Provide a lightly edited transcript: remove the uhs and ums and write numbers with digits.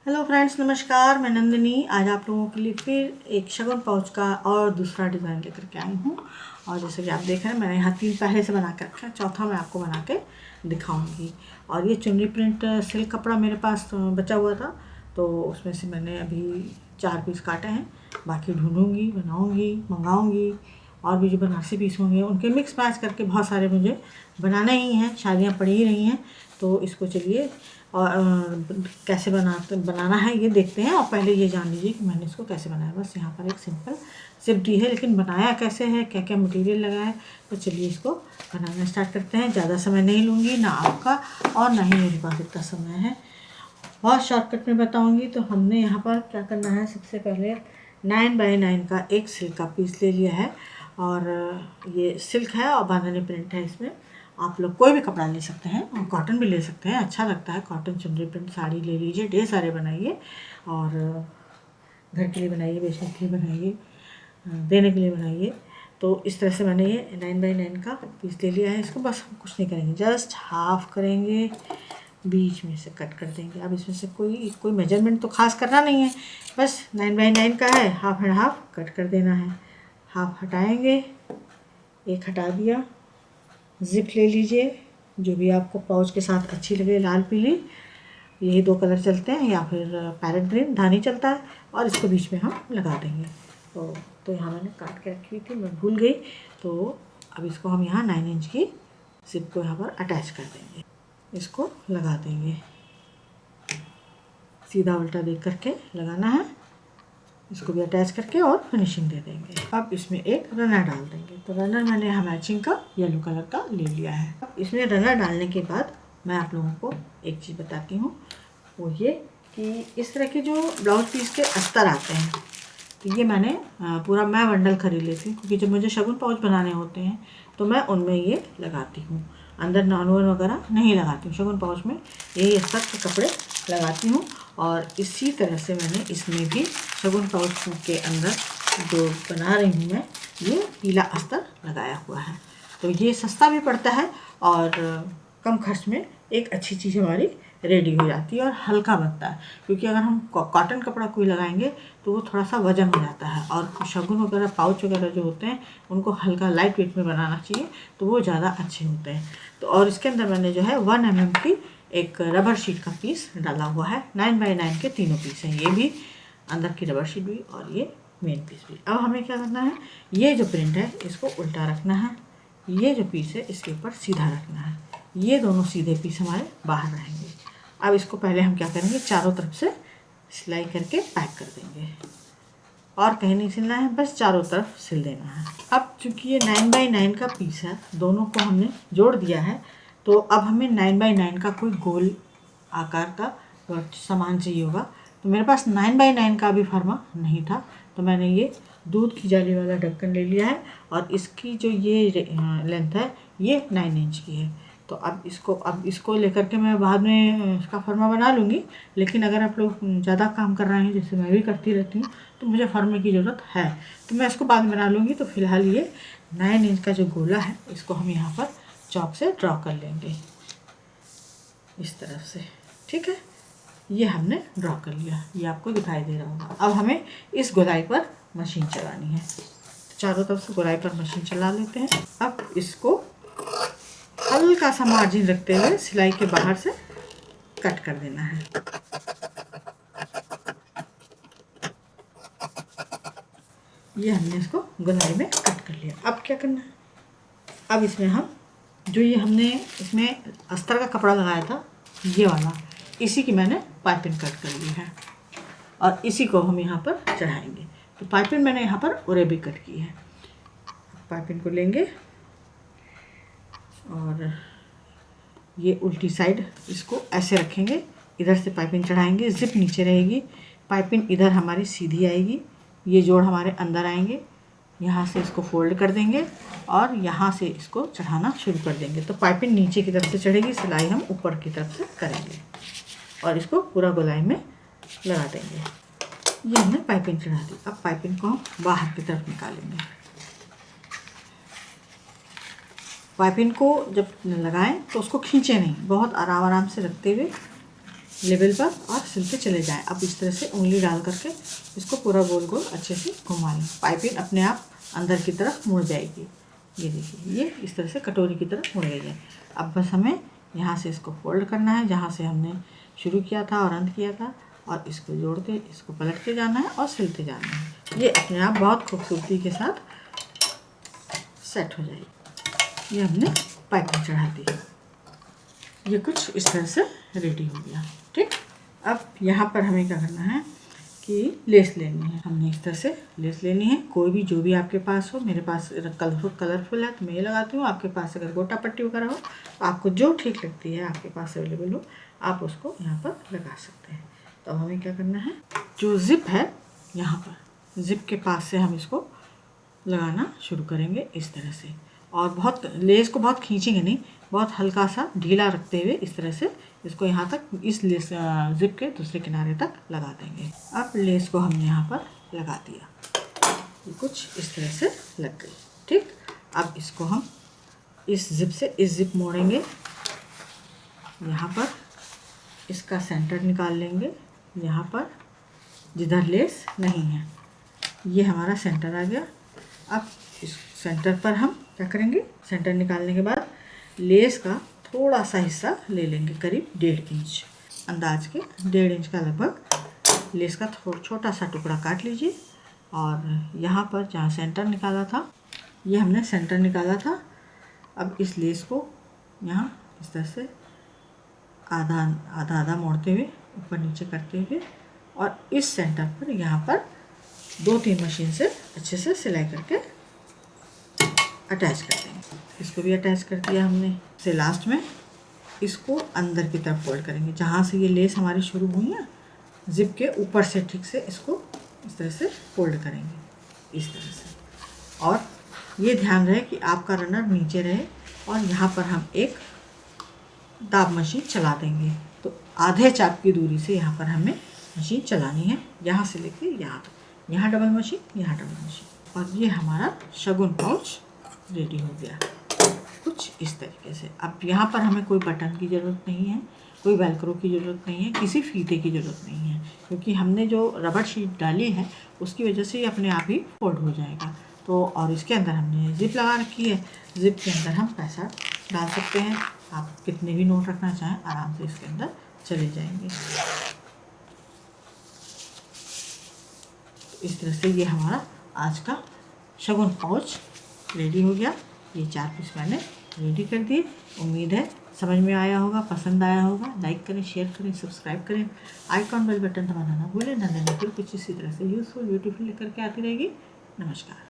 Hello friends, नमस्कार। मैं नंदिनी आज आप लोगों के लिए फिर एक शगुन पाउच का और दूसरा डिज़ाइन लेकर के आई हूँ। और जैसे कि आप देख रहे हैं, मैंने यहाँ 3 पहले से बना के रखा है, चौथा मैं आपको बना के दिखाऊंगी। और ये चुनरी प्रिंट सिल्क कपड़ा मेरे पास बचा हुआ था, तो उसमें से मैंने अभी 4 पीस काटे हैं। बाकी ढूंढूंगी, बनाऊँगी, मंगाऊँगी। और भी जो बनारसी पीस होंगे उनके मिक्स मैच करके बहुत सारे मुझे बनाने ही हैं, शादियाँ पड़ी ही रही हैं। तो इसको चलिए और कैसे बनाना है ये देखते हैं। और पहले ये जान लीजिए कि मैंने इसको कैसे बनाया। बस यहाँ पर एक सिंपल सिप दी है, लेकिन बनाया कैसे है, क्या क्या मटेरियल लगा है, तो चलिए इसको बनाना स्टार्ट करते हैं। ज़्यादा समय नहीं लूँगी, ना आपका और ना ही मेरे पास इतना समय है। बहुत शॉर्टकट में बताऊँगी। तो हमने यहाँ पर क्या करना है, सबसे पहले 9x9 का एक सिल्क का पीस ले लिया है। और ये सिल्क है और बांधनी प्रिंट है। इसमें आप लोग कोई भी कपड़ा ले सकते हैं और कॉटन भी ले सकते हैं, अच्छा लगता है। कॉटन चुनरी प्रिंट साड़ी ले लीजिए, ढेर सारे बनाइए। और घर के लिए बनाइए, बेचने के लिए बनाइए, देने के लिए बनाइए। तो इस तरह से मैंने ये 9x9 का पीस ले लिया है। इसको बस हम कुछ नहीं करेंगे, जस्ट हाफ करेंगे, बीच में से कट कर देंगे। अब इसमें से कोई मेजरमेंट तो खास करना नहीं है, बस 9x9 का है, हाफ एंड हाफ कट कर देना है। हाफ हटाएंगे, एक हटा दिया। ज़िप ले लीजिए, जो भी आपको पाउच के साथ अच्छी लगे, लाल पीली, यही 2 कलर चलते हैं, या फिर पैरेट ग्रीन, धानी चलता है। और इसको बीच में हम लगा देंगे। तो यहाँ मैंने काट के रखी हुई थी, मैं भूल गई। तो अब इसको हम यहाँ 9 इंच की ज़िप को यहाँ पर अटैच कर देंगे, इसको लगा देंगे। सीधा उल्टा देख करके लगाना है, इसको भी अटैच करके और फिनिशिंग दे देंगे। अब इसमें एक रनर डाल देंगे। तो रनर मैंने यहाँ मैचिंग का येलो कलर का ले लिया है। अब इसमें रनर डालने के बाद मैं आप लोगों को एक चीज़ बताती हूँ, वो ये कि इस तरह के जो ब्लाउज पीस के अस्तर आते हैं, तो ये मैंने पूरा मैं बंडल खरीद लेती हूँ, क्योंकि जब मुझे शगुन पाउच बनाने होते हैं तो मैं उनमें ये लगाती हूँ। अंदर नॉनवन वगैरह नहीं लगाती हूँ, शगुन पाउच में यही अस्तर के कपड़े लगाती हूँ। और इसी तरह से मैंने इसमें भी शगुन पाउच के अंदर जो बना रही हूँ मैं, ये पीला अस्तर लगाया हुआ है। तो ये सस्ता भी पड़ता है और कम खर्च में एक अच्छी चीज़ हमारी रेडी हो जाती है और हल्का बनता है। क्योंकि अगर हम कॉटन कपड़ा कोई लगाएंगे तो वो थोड़ा सा वजन हो जाता है, और शगुन वगैरह पाउच वगैरह जो होते हैं उनको हल्का लाइट वेट में बनाना चाहिए, तो वो ज़्यादा अच्छे होते हैं। तो और इसके अंदर मैंने जो है 1 mm की एक रबर शीट का पीस डाला हुआ है। 9x9 के तीनों पीस हैं, ये भी अंदर की रबर शीट भी और ये मेन पीस भी। अब हमें क्या करना है, ये जो प्रिंट है इसको उल्टा रखना है, ये जो पीस है इसके ऊपर सीधा रखना है। ये दोनों सीधे पीस हमारे बाहर रहेंगे। अब इसको पहले हम क्या करेंगे, चारों तरफ से सिलाई करके पैक कर देंगे, और कहीं नहीं सिलना है, बस चारों तरफ सिल देना है। अब चूंकि ये 9x9 का पीस है, दोनों को हमने जोड़ दिया है, तो अब हमें 9x9 का कोई गोल आकार का सामान चाहिए होगा। तो मेरे पास 9x9 का भी फर्मा नहीं था, तो मैंने ये दूध की जाली वाला ढक्कन ले लिया है। और इसकी जो ये लेंथ है ये 9 इंच की है। तो अब इसको लेकर के मैं बाद में इसका फर्मा बना लूँगी। लेकिन अगर आप लोग ज़्यादा काम कर रहे हैं, जैसे मैं भी करती रहती हूँ, तो मुझे फर्मे की ज़रूरत है, तो मैं इसको बाद में बना लूँगी। तो फिलहाल ये 9 इंच का जो गोला है इसको हम यहाँ पर चॉक से ड्रॉ कर लेंगे, इस तरफ से। ठीक है, ये हमने ड्रॉ कर लिया, ये आपको दिखाई दे रहा होगा। अब हमें इस गोलाई पर मशीन चलानी है, तो चारों तरफ से गोलाई पर मशीन चला लेते हैं। अब इसको हल्का सा मार्जिन रखते हुए सिलाई के बाहर से कट कर देना है। ये हमने इसको गोलाई में कट कर लिया। अब क्या करना है, अब इसमें हम जो ये हमने इसमें अस्तर का कपड़ा लगाया था, ये वाला, इसी की मैंने पाइपिंग कट कर ली है, और इसी को हम यहाँ पर चढ़ाएंगे। तो पाइपिंग मैंने यहाँ पर ओरेबी कट की है। पाइपिंग को लेंगे और ये उल्टी साइड इसको ऐसे रखेंगे, इधर से पाइपिंग चढ़ाएंगे, जिप नीचे रहेगी, पाइपिंग इधर हमारी सीधी आएगी, ये जोड़ हमारे अंदर आएंगे, यहाँ से इसको फोल्ड कर देंगे और यहाँ से इसको चढ़ाना शुरू कर देंगे। तो पाइपिंग नीचे की तरफ से चढ़ेगी, सिलाई हम ऊपर की तरफ से करेंगे और इसको पूरा गोलाई में लगा देंगे। ये हमने पाइपिंग चढ़ा दी। अब पाइपिंग को हम बाहर की तरफ निकालेंगे। पाइपिंग को जब लगाएं तो उसको खींचे नहीं, बहुत आराम आराम से रखते हुए लेवल पर और सिलते चले जाएं। अब इस तरह से उंगली डाल करके इसको पूरा गोल गोल अच्छे से घुमा लें। पाइपिंग अपने आप अंदर की तरफ मुड़ जाएगी। ये देखिए, ये इस तरह से कटोरी की तरफ मुड़ गई है। अब बस हमें यहाँ से इसको फोल्ड करना है, जहाँ से हमने शुरू किया था और अंत किया था, और इसको जोड़ते इसको पलटते जाना है और सिलते जाना है। ये अपने आप बहुत खूबसूरती के साथ सेट हो जाएगी। ये हमने पाइपिंग चढ़ा दी। ये कुछ इस तरह से रेडी हो गया। ठीक, अब यहाँ पर हमें क्या करना है कि लेस लेनी है। हमने इस तरह से लेस लेनी है, कोई भी जो भी आपके पास हो। मेरे पास कलरफुल है तो मैं ये लगाती हूँ। आपके पास अगर गोटा पट्टी वगैरह हो, आपको जो ठीक लगती है, आपके पास अवेलेबल हो, आप उसको यहाँ पर लगा सकते हैं। तो हमें क्या करना है, जो जिप है यहाँ पर जिप के पास से हम इसको लगाना शुरू करेंगे इस तरह से। और बहुत लेस को बहुत खींचेंगे नहीं, बहुत हल्का सा ढीला रखते हुए इस तरह से इसको यहाँ तक इस लेस जिप के दूसरे किनारे तक लगा देंगे। अब लेस को हमने यहाँ पर लगा दिया, ये कुछ इस तरह से लग गई। ठीक, अब इसको हम इस जिप से इस जिप मोड़ेंगे, यहाँ पर इसका सेंटर निकाल लेंगे, यहाँ पर जिधर लेस नहीं है, ये हमारा सेंटर आ गया। अब इस सेंटर पर हम क्या करेंगे, सेंटर निकालने के बाद लेस का थोड़ा सा हिस्सा ले लेंगे, करीब 1.5 इंच, अंदाज के 1.5 इंच का लगभग लेस का छोटा सा टुकड़ा काट लीजिए। और यहाँ पर जहाँ सेंटर निकाला था, ये हमने सेंटर निकाला था। अब इस लेस को यहाँ इस तरह से आधा आधा मोड़ते हुए ऊपर नीचे करते हुए और इस सेंटर पर यहाँ पर 2-3 मशीन से अच्छे से सिलाई करके अटैच कर देंगे। इसको भी अटैच कर दिया हमने। से लास्ट में इसको अंदर की तरफ फोल्ड करेंगे, जहाँ से ये लेस हमारी शुरू हुई है, जिप के ऊपर से ठीक से इसको इस तरह से फोल्ड करेंगे इस तरह से। और ये ध्यान रहे कि आपका रनर नीचे रहे और यहाँ पर हम एक दाब मशीन चला देंगे। तो आधे चाप की दूरी से यहाँ पर हमें मशीन चलानी है, यहाँ से लेके यहाँ तक। यहाँ डबल मशीन, यहाँ डबल मशीन, और ये हमारा शगुन पाउच रेडी हो गया कुछ इस तरीके से। अब यहाँ पर हमें कोई बटन की ज़रूरत नहीं है, कोई वेलक्रो की ज़रूरत नहीं है, किसी फीते की ज़रूरत नहीं है, क्योंकि हमने जो रबर शीट डाली है उसकी वजह से ये अपने आप ही फोल्ड हो जाएगा। तो और इसके अंदर हमने जिप लगा रखी है, जिप के अंदर हम पैसा डाल सकते हैं। आप कितने भी नोट रखना चाहें आराम से इसके अंदर चले जाएंगे। इस तरह से ये हमारा आज का शगुन पाउच रेडी हो गया। ये 4 पीस मैंने रेडी कर दिए। उम्मीद है समझ में आया होगा, पसंद आया होगा। लाइक करें, शेयर करें, सब्सक्राइब करें, आइकॉन बेल बटन दबाना ना भूलें। नंदन फिर कुछ इसी तरह से यूज़फुल ब्यूटीफुल लेकर के आती रहेगी। नमस्कार।